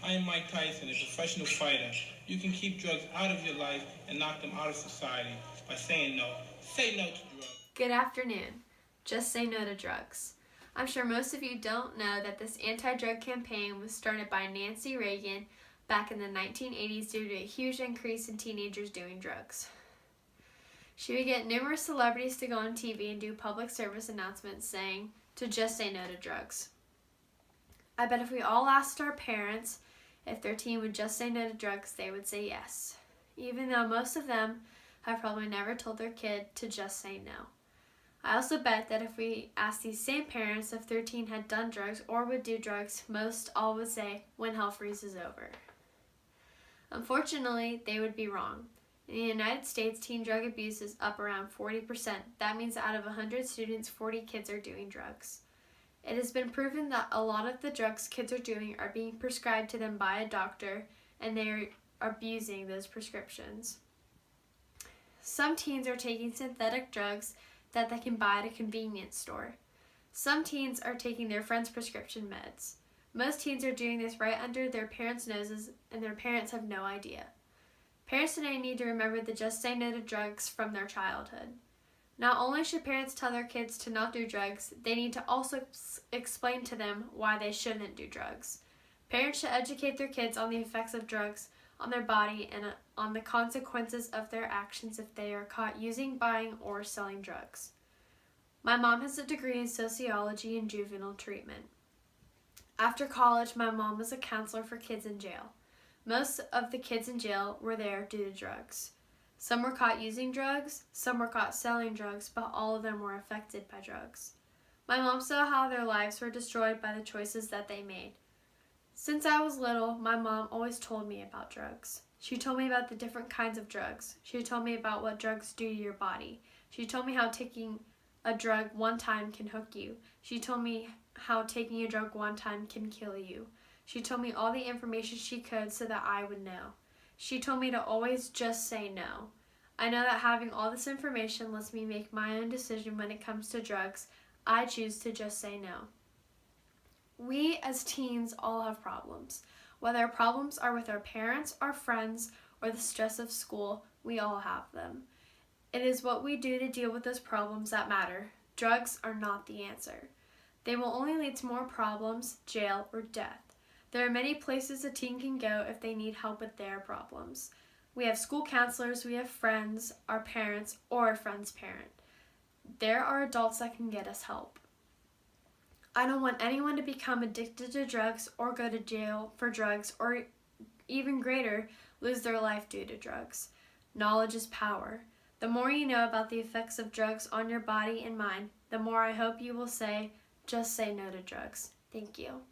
I am Mike Tyson, a professional fighter. You can keep drugs out of your life and knock them out of society by saying no. Say no to drugs. Good afternoon. Just say no to drugs. I'm sure most of you don't know that this anti-drug campaign was started by Nancy Reagan back in the 1980s due to a huge increase in teenagers doing drugs. She would get numerous celebrities to go on TV and do public service announcements saying to just say no to drugs. I bet if we all asked our parents if their teen would just say no to drugs, they would say yes, even though most of them have probably never told their kid to just say no. I also bet that if we asked these same parents if their teen had done drugs or would do drugs, most all would say when hell freezes over. Unfortunately, they would be wrong. In the United States, teen drug abuse is up around 40%. That means out of 100 students, 40 kids are doing drugs. It has been proven that a lot of the drugs kids are doing are being prescribed to them by a doctor, and they are abusing those prescriptions. Some teens are taking synthetic drugs that they can buy at a convenience store. Some teens are taking their friends' prescription meds. Most teens are doing this right under their parents' noses, and their parents have no idea. Parents today need to remember to just say no to drugs from their childhood. Not only should parents tell their kids to not do drugs, they need to also explain to them why they shouldn't do drugs. Parents should educate their kids on the effects of drugs on their body and on the consequences of their actions if they are caught using, buying, or selling drugs. My mom has a degree in sociology and juvenile treatment. After college, my mom was a counselor for kids in jail. Most of the kids in jail were there due to drugs. Some were caught using drugs, some were caught selling drugs, but all of them were affected by drugs. My mom saw how their lives were destroyed by the choices that they made. Since I was little, my mom always told me about drugs. She told me about the different kinds of drugs. She told me about what drugs do to your body. She told me how taking a drug one time can hook you. She told me how taking a drug one time can kill you. She told me all the information she could so that I would know. She told me to always just say no. I know that having all this information lets me make my own decision when it comes to drugs. I choose to just say no. We as teens all have problems. Whether our problems are with our parents, our friends, or the stress of school, we all have them. It is what we do to deal with those problems that matter. Drugs are not the answer. They will only lead to more problems, jail, or death. There are many places a teen can go if they need help with their problems. We have school counselors, we have friends, our parents, or a friend's parent. There are adults that can get us help. I don't want anyone to become addicted to drugs or go to jail for drugs or even greater, lose their life due to drugs. Knowledge is power. The more you know about the effects of drugs on your body and mind, the more I hope you will say, just say no to drugs. Thank you.